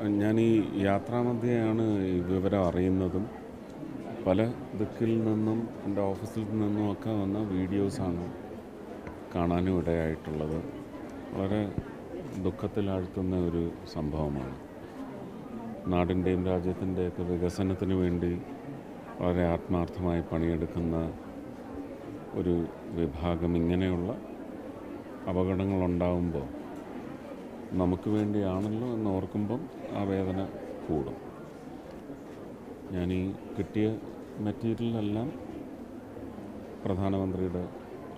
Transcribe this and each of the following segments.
ഞാൻ ഈ യാത്രാമധ്യയാണ് ഈ വിവരം അറിയുന്നതും പല ദിക്കിൽ നിന്നും എൻ്റെ ഓഫീസിൽ നിന്നും ഒക്കെ വന്ന വീഡിയോസാണ് കാണാനും ഇടയായിട്ടുള്ളത്. വളരെ ദുഃഖത്തിലാഴ്ത്തുന്ന ഒരു സംഭവമാണ്. നാടിൻ്റെയും രാജ്യത്തിൻ്റെയൊക്കെ വികസനത്തിന് വേണ്ടി വളരെ ആത്മാർത്ഥമായി പണിയെടുക്കുന്ന ഒരു വിഭാഗം ഇങ്ങനെയുള്ള അപകടങ്ങളുണ്ടാകുമ്പോൾ നമുക്ക് വേണ്ടിയാണല്ലോ എന്ന് ഓർക്കുമ്പം ആ വേദന കൂടും. ഞാൻ ഈ കിട്ടിയ മെറ്റീരിയലെല്ലാം പ്രധാനമന്ത്രിയുടെ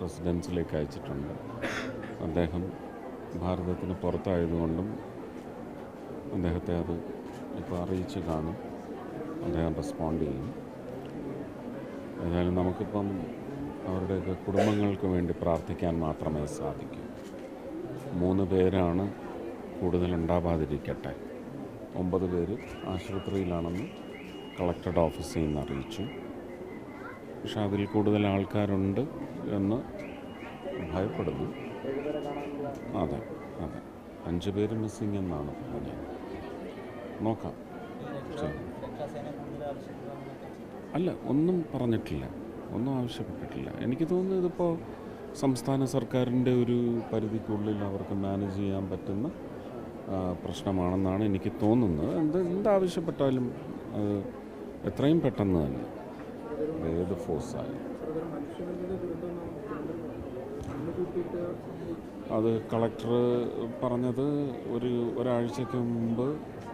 റെസിഡൻസിലേക്ക് അയച്ചിട്ടുണ്ട്. അദ്ദേഹം ഭാരതത്തിന് പുറത്തായതുകൊണ്ടും അദ്ദേഹത്തെ അത് ഇപ്പോൾ അറിയിച്ച് കാണും. അദ്ദേഹം റെസ്പോണ്ട് ചെയ്യും. ഏതായാലും നമുക്കിപ്പം അവരുടെയൊക്കെ കുടുംബങ്ങൾക്ക് വേണ്ടി പ്രാർത്ഥിക്കാൻ മാത്രമേ സാധിക്കൂ. 3 പേരാണ് കൂടുതലുണ്ടാവാതിരിക്കട്ടെ. 9 പേര് ആശുപത്രിയിലാണെന്ന് കളക്ടറുടെ ഓഫീസിൽ നിന്ന് അറിയിച്ചു. പക്ഷെ അതിൽ കൂടുതൽ ആൾക്കാരുണ്ട് എന്ന് ഭയപ്പെടുന്നു. അതെ 5 പേര് മിസ്സിങ് എന്നാണ് പറഞ്ഞത്. നോക്കാം. അല്ല, ഒന്നും പറഞ്ഞിട്ടില്ല, ഒന്നും ആവശ്യപ്പെട്ടിട്ടില്ല. എനിക്ക് തോന്നുന്നു ഇതിപ്പോൾ സംസ്ഥാന സർക്കാരിൻ്റെ ഒരു പരിധിക്കുള്ളിൽ അവർക്ക് മാനേജ് ചെയ്യാൻ പറ്റുന്ന പ്രശ്നമാണെന്നാണ് എനിക്ക് തോന്നുന്നത്. എന്താവശ്യപ്പെട്ടാലും അത് എത്രയും പെട്ടെന്ന് തന്നെ ഏത് ഫോഴ്സായി അത് കളക്ടർ പറഞ്ഞത് ഒരാഴ്ചയ്ക്ക് മുമ്പ്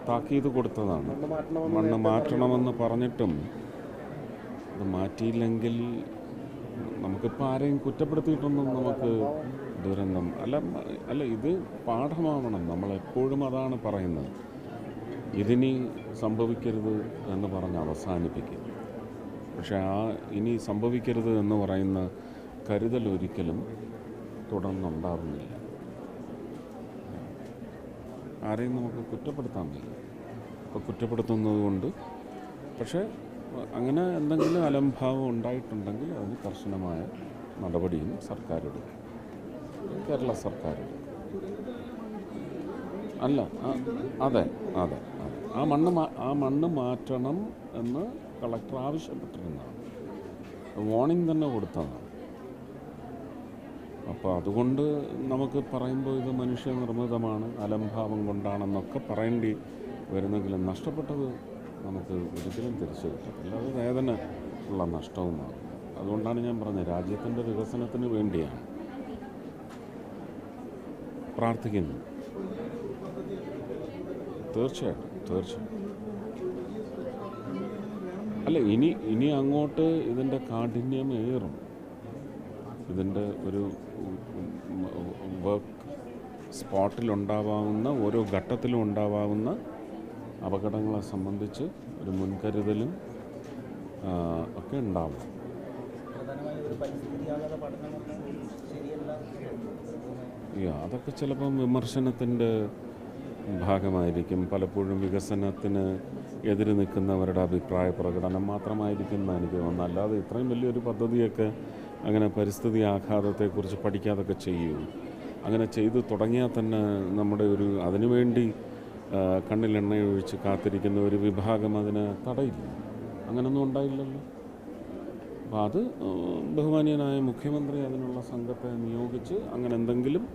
താക്കീത് കൊടുത്തതാണ്. മണ്ണ് മാറ്റണമെന്ന് പറഞ്ഞിട്ടും അത് മാറ്റിയില്ലെങ്കിൽ നമുക്കിപ്പോൾ ആരെയും കുറ്റപ്പെടുത്തിയിട്ടൊന്നും നമുക്ക് ദുരന്തം അല്ല ഇത് പാഠമാവണം. നമ്മളെപ്പോഴും അതാണ് പറയുന്നത്. ഇതിനി സംഭവിക്കരുത് എന്ന് പറഞ്ഞ് അവസാനിപ്പിക്കും. പക്ഷേ ഇനി സംഭവിക്കരുത് എന്ന് പറയുന്ന കരുതൽ ഒരിക്കലും തുടർന്നുണ്ടാവുന്നില്ല. ആരെയും നമുക്ക് കുറ്റപ്പെടുത്താൻ വയ്യ. അപ്പോൾ കുറ്റപ്പെടുത്തുന്നത് കൊണ്ട് പക്ഷേ അങ്ങനെ എന്തെങ്കിലും അലംഭാവം ഉണ്ടായിട്ടുണ്ടെങ്കിൽ അതിന് കർശനമായ നടപടിയും സർക്കാർ എടുക്കും. കേരള സർക്കാർ എടുക്കും. അല്ല അതെ ആ മണ്ണ് മാറ്റണം എന്ന് കളക്ടർ ആവശ്യപ്പെട്ടിരുന്നതാണ്. വാർണിംഗ് തന്നെ കൊടുത്തതാണ്. അപ്പോൾ അതുകൊണ്ട് നമുക്ക് പറയുമ്പോൾ ഇത് മനുഷ്യനിർമ്മിതമാണ്, അലംഭാവം കൊണ്ടാണെന്നൊക്കെ പറയേണ്ടി വരുന്നെങ്കിലും നഷ്ടപ്പെട്ടത് നമുക്ക് ഒരിക്കലും തിരിച്ചു കിട്ടത്തില്ല. അത് വേദന ഉള്ള നഷ്ടവുമാണ്. അതുകൊണ്ടാണ് ഞാൻ പറഞ്ഞത് രാജ്യത്തിൻ്റെ വികസനത്തിന് വേണ്ടിയാണ് പ്രാർത്ഥിക്കുന്നത്. തീർച്ചയായിട്ടും അല്ല ഇനി അങ്ങോട്ട് ഇതിൻ്റെ കാഠിന്യം ഏറും. ഇതിൻ്റെ ഒരു വർക്ക് സ്പോട്ടിലുണ്ടാവാവുന്ന ഓരോ ഘട്ടത്തിലും ഉണ്ടാവാവുന്ന അപകടങ്ങളെ സംബന്ധിച്ച് ഒരു മുൻകരുതലും ഒക്കെ ഉണ്ടാവും. അതൊക്കെ ചിലപ്പം വിമർശനത്തിൻ്റെ ഭാഗമായിരിക്കും. പലപ്പോഴും വികസനത്തിന് എതിര് നിൽക്കുന്നവരുടെ അഭിപ്രായ പ്രകടനം മാത്രമായിരിക്കും എന്ന് എനിക്ക് തോന്നുന്നു. അല്ലാതെ ഇത്രയും വലിയൊരു പദ്ധതിയൊക്കെ അങ്ങനെ പരിസ്ഥിതി ആഘാതത്തെക്കുറിച്ച് പഠിക്കാതൊക്കെ ചെയ്യും. അങ്ങനെ ചെയ്തു തുടങ്ങിയാൽ തന്നെ നമ്മുടെ അതിനുവേണ്ടി കണ്ണിലെണ്ണയൊഴിച്ച് കാത്തിരിക്കുന്ന ഒരു വിഭാഗം അതിനെ തടയില്ല. അങ്ങനൊന്നും ഉണ്ടായില്ലല്ലോ. അപ്പോൾ അത് ബഹുമാനീയനായ മുഖ്യമന്ത്രി അതിനുള്ള സംഘത്തെ നിയോഗിച്ച് അങ്ങനെ എന്തെങ്കിലും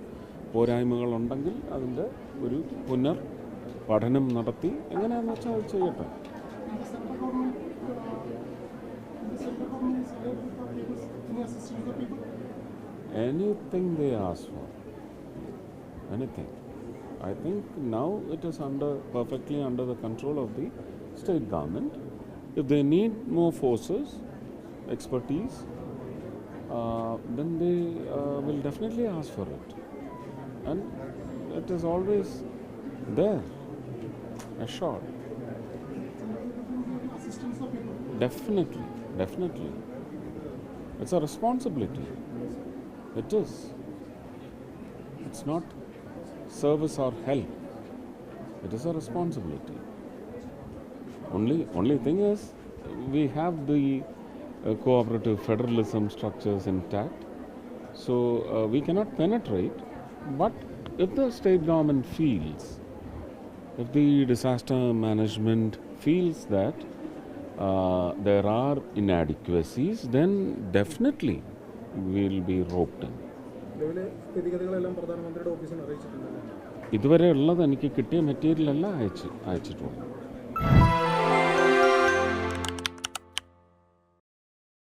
പോരായ്മകളുണ്ടെങ്കിൽ അതിൻ്റെ ഒരു പഠനം നടത്തി എങ്ങനെയാണെന്ന് വെച്ചാൽ അത് ചെയ്യട്ടെ. Anything they ask for, anything. I think now it is perfectly under the control of the state government. If they need more forces, expertise, then they will definitely ask for it. And it is always there, assured. Definitely. It's a responsibility. It is. It's not service or help. It is a responsibility. Only thing is we have the cooperative federalism structures intact, so we cannot penetrate. But if the state government feels If the disaster management feels that there are inadequacies, then definitely we'll be roped in. നിലവിലെ സ്ഥിതിഗതികളെല്ലാം പ്രധാനമന്ത്രിയുടെ ഓഫീസിന് അറിയിച്ചിട്ടുണ്ടല്ലോ. ഇതുവരെ ഉള്ളത് എനിക്ക് കിട്ടിയ material എല്ലാം അയച്ചിട്ടുള്ളൂ.